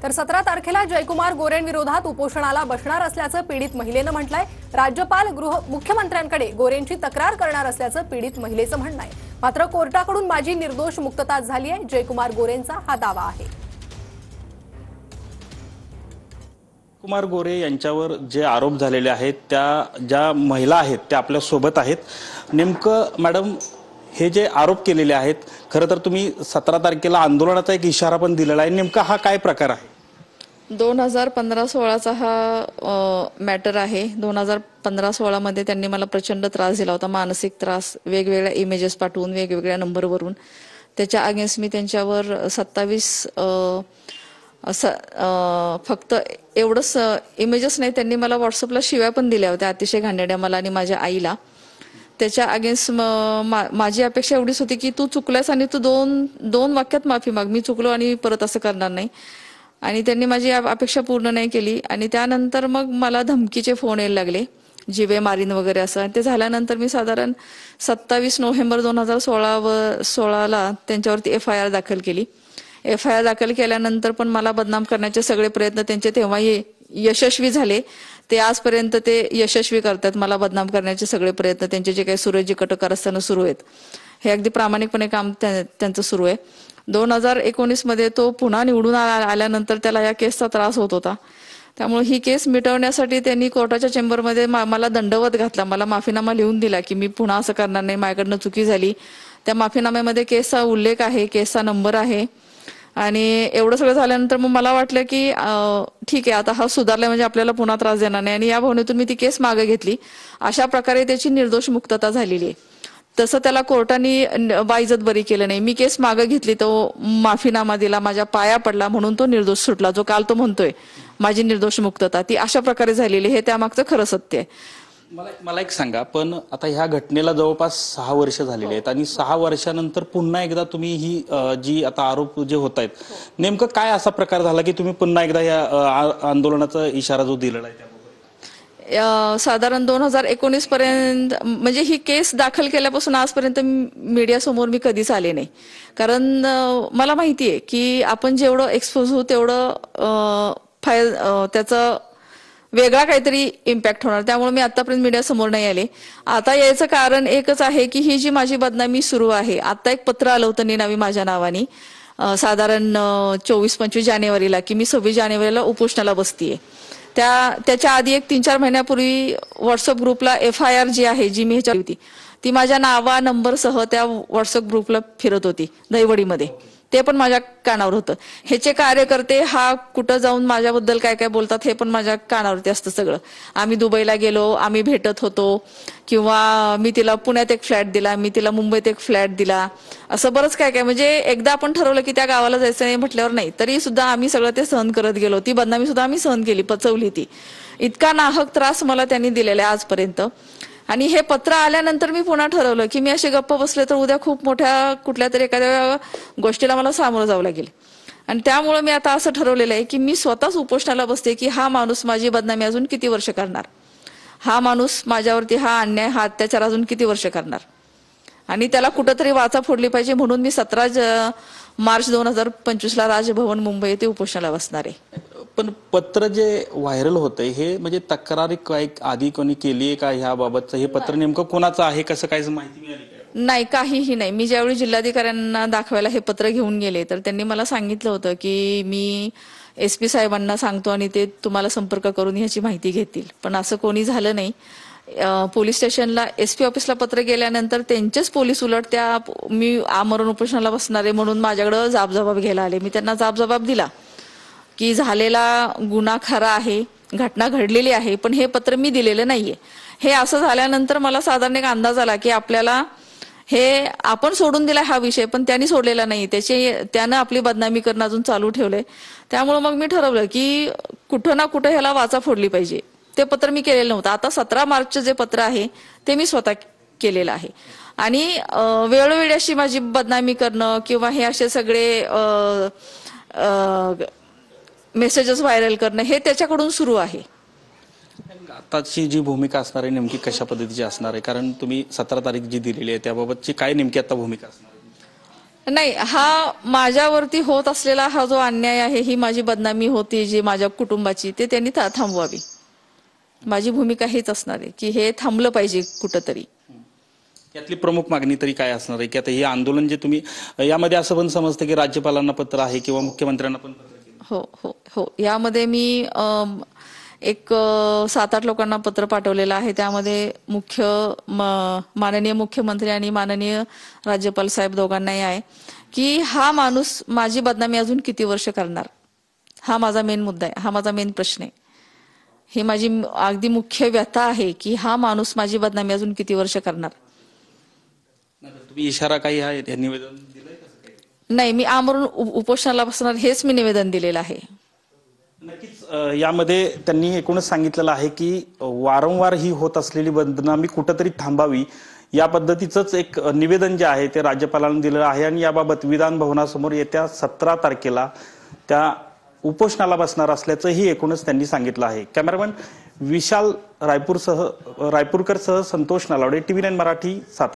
तर 17 तारखेला जयकुमार गोरेंविरोधात उपोषणाला बसणार असल्याचं पीडित महिलेनं म्हटलंय। राज्यपाल मुख्यमंत्र्यांकडे गोरेंची तक्रार करणार असल्याचं पीडित महिलेचं म्हणणं आहे। मात्र कोर्टाकडून माझी निर्दोष मुक्तता झाली आहे, जयकुमार गोरेंचा हा दावा आहे। कुमार गोरे यांच्यावर जे आरोप झालेले आहेत त्या ज्या महिला आहेत त्या आपल्या सोबत आहेत। नेमकं मॅडम हे जे आरोप केलेले आहेत, खरं तर तुम्ही 17 तारखेला आंदोलनाचा एक इशारा पण दिलेला आहे, नेमका हा काय प्रकार आहे? 2015-16चा हा मॅटर आहे। 2015-16 मध्ये त्यांनी मला प्रचंड त्रास दिला होता, मानसिक त्रास, वेगवेगळ्या इमेजेस पाठवून वेगवेगळ्या नंबरवरून। त्याच्या अगेन्स्ट मी त्यांच्यावर 27 फक्त एवढंच इमेजेस नाही, त्यांनी मला व्हॉट्सअपला शिव्या पण दिल्या होत्या अतिशय घाणेरड्या, मला आणि माझ्या आईला। त्याच्या अगेन्स्ट माझी अपेक्षा एवढीच होती की तू चुकलास आणि तू दोन वाक्यात माफी माग, मी चुकलो आणि परत असं करणार नाही। आणि त्यांनी माझी अपेक्षा पूर्ण नाही केली आणि त्यानंतर मग मला धमकीचे फोन यायला लागले, जीवे मारीन वगैरे असं। आणि ते झाल्यानंतर मी साधारण 27 नोव्हेंबर 2016ला त्यांच्यावरती FIR दाखल केली। FIR दाखल केल्यानंतर पण मला बदनाम करण्याचे सगळे प्रयत्न त्यांचे तेव्हाही यशस्वी झाले, ते आजपर्यंत ते यशस्वी करतात। मला बदनाम करण्याचे सगळे प्रयत्न त्यांचे जे काही सुरेश कटकार असताना सुरू आहेत, हे अगदी प्रामाणिकपणे काम त्यांचं सुरू आहे। 2019 मध्ये तो पुन्हा निवडून आल्यानंतर त्याला या केसचा त्रास होत होता, त्यामुळे ही केस मिटवण्यासाठी त्यांनी कोर्टाच्या चेंबरमध्ये मला दंडवत घातला, मला माफीनामा लिहून दिला की मी पुन्हा असं करणार नाही, माझ्याकडनं चुकी झाली। त्या माफीनाम्यामध्ये केसचा उल्लेख आहे, केसचा नंबर आहे। आणि एवढं सगळं झाल्यानंतर मग मला वाटलं की ठीक आहे, आता हा सुधारला म्हणजे आपल्याला पुन्हा त्रास देणार नाही, आणि या भावनेतून मी ती केस मागे घेतली। अशा प्रकारे त्याची निर्दोष मुक्तता झालेली आहे। तसं त्याला कोर्टाने बाइज्जत बरी केलं नाही, मी केस मागे घेतली, तो माफीनामा दिला, माझ्या पाया पडला, म्हणून तो निर्दोष सुटला। जो काल तो म्हणतोय माझी निर्दोष मुक्तता, ती अशा प्रकारे झालेली, हे त्यामागचं खरं सत्य आहे। मला एक सांगा, पण आता ह्या घटनेला जवळपास 6 वर्ष झालेली आहेत आणि 6 वर्षानंतर पुन्हा एकदा तुम्ही ही जी आता आरोप जे होत आहेत, नेमकं काय असा प्रकार झाला की तुम्ही पुन्हा एकदा या आंदोलनाचा इशारा जो दिलेला आहे? साधारण 2019 पर्यंत, म्हणजे ही केस दाखल केल्यापासून आजपर्यंत मीडिया समोर मी कधीच आले नाही, कारण मला माहिती आहे की आपण जेवढं एक्सपोज होऊ तेवढं त्याचं वेगळा काहीतरी इम्पॅक्ट होणार, त्यामुळे मी आतापर्यंत मीडिया समोर नाही आले। आता याचं कारण एकच आहे की ही जी माझी बदनामी सुरू आहे, आता एक पत्र आलं होतं निनावी माझ्या नावाने साधारण 24-25 जानेवारीला की मी 26 जानेवारीला उपोषणाला बसतीये। त्याच्या आधी एक 3-4 महिन्यापूर्वी व्हॉट्सअप ग्रुपला FIR जी आहे, जी मी ह्याच्यावर होती, ती माझ्या नावा नंबरसह त्या व्हॉट्सअप ग्रुपला फिरत होती दहिवडीमध्ये, ते पण माझ्या कानावर होतं। ह्याचे कार्यकर्ते हा कुठं जाऊन माझ्याबद्दल काय काय बोलतात हे पण माझ्या कानावरती असतं सगळं। आम्ही दुबईला गेलो, आम्ही भेटत होतो, किंवा मी तिला पुण्यात एक फ्लॅट दिला, मी तिला मुंबईत एक फ्लॅट दिला, असं बरंच काय काय। म्हणजे एकदा आपण ठरवलं की त्या गावाला जायचं नाही म्हटल्यावर नाही, तरी सुद्धा आम्ही सगळं ते सहन करत गेलो, ती बदनामी सुद्धा आम्ही सहन केली, पचवली ती। इतका नाहक त्रास मला त्यांनी दिलेला आहे आजपर्यंत। आणि हे पत्र आल्यानंतर मी पुन्हा ठरवलं की मी अशी गप्प बसले तर उद्या खूप मोठ्या कुठल्या तरी एखाद्या गोष्टीला मला सामोरं जावं लागेल, आणि त्यामुळे मी आता असं ठरवलेलं आहे की मी स्वतःच उपोषणाला बसते की हा माणूस माझी बदनामी अजून किती वर्ष करणार, हा माणूस माझ्यावरती हा अन्याय, हा अत्याचार अजून किती वर्ष करणार, आणि त्याला कुठंतरी वाचा फोडली पाहिजे। म्हणून मी 17 मार्च 2025ला राजभवन मुंबई येथे उपोषणाला बसणार आहे। पण पत्र जे व्हायरल होतंय हे म्हणजे तक्रारी काय आधी कोणी केली आहे का ह्या बाबतचं? हे पत्र नेमकं कोणाचं आहे, कसं काय माहिती मिळाली का? नाही, काहीही नाही। मी ज्यावेळी जिल्हाधिकाऱ्यांना दाखवायला हे पत्र घेऊन गेले तर त्यांनी मला सांगितलं होतं की मी SP साहेबांना सांगतो आणि ते तुम्हाला संपर्क करून ह्याची माहिती घेतील, पण असं कोणी झालं नाही। पोलीस स्टेशनला SP ऑफिसला पत्र गेल्यानंतर त्यांचेच पोलीस उलट त्या मी आमरण उपोषणाला बसणारे म्हणून माझ्याकडे जाब घ्यायला आले। मी त्यांना जाब दिला की झालेला गुन्हा खरा आहे, घटना घडलेली आहे, पण हे पत्र मी दिलेलं नाहीये। हे असं झाल्यानंतर मला साधारण एक अंदाज आला की आपल्याला हे आपण सोडून दिला हा विषय, पण त्यांनी सोडलेला नाही, त्यानं आपली बदनामी करणं अजून चालू ठेवलंय। त्यामुळे मग मी ठरवलं की कुठं ना कुठं ह्याला वाचा फोडली पाहिजे। ते पत्र मी केलेलं नव्हतं, आता 17 मार्चचं जे पत्र आहे ते मी स्वतः केलेलं आहे। आणि वेळोवेळी अशी माझी बदनामी करणं किंवा हे असे सगळे मेसेजेस व्हायरल करणं हे त्याच्याकडून सुरू आहे। आताची जी भूमिका असणार आहे नेमकी कशा पद्धतीची असणार आहे? कारण तुम्ही 17 तारीख जी दिलेली आहे त्याबाबतची काय नेमकी आता भूमिका असणार आहे? नाही, हा माझ्यावरती होत असलेला हा जो अन्याय आहे, ही माझी बदनामी होती जी माझ्या कुटुंबाची, ते त्यांनी थांबवावी. माझी भूमिका हेच असणार आहे की हे थांबलं पाहिजे कुठंतरी. यातली प्रमुख मागणी तरी काय असणार आहे की आता हे आंदोलन जे तुम्ही यामध्ये असं पण समजतं की राज्यपालांना पत्र आहे किंवा मुख्यमंत्र्यांना पण पत्र केलं? हो हो हो, यामध्ये मी एक 7-8 लोकांना पत्र पाठवलेलं आहे. त्यामध्ये माननीय मुख्यमंत्री आणि माननीय राज्यपाल साहेब दोघांनाही आहे की हा माणूस माझी बदनामी अजून किती वर्ष करणार. हा माझा मेन मुद्दा आहे, हा माझा मेन प्रश्न आहे. ही माझी अगदी मुख्य व्यथा आहे की हा माणूस माझी बदनामी अजून किती वर्ष करणार. तुम्ही इशारा काही आहे हे निवेदन दिलंय कसं काही? नाही, मी आमरण उपोषणाला बसणार हेच मी निवेदन दिलेलं आहे. नक्कीच यामध्ये त्यांनी एकूणच सांगितलेलं आहे की वारंवार ही होत असलेली बदनामी कुठंतरी थांबावी, या पद्धतीचंच एक निवेदन जे आहे ते राज्यपालांना दिलेलं आहे आणि याबाबत विधान भवनासमोर येत्या 17 तारखेला त्या उपोषणाला बसणार असल्याचंही एकूणच त्यांनी सांगितलं आहे. कॅमेरामॅन विशाल रायपूरकरसह संतोष नलावडे, TV9 मराठी, सातारा.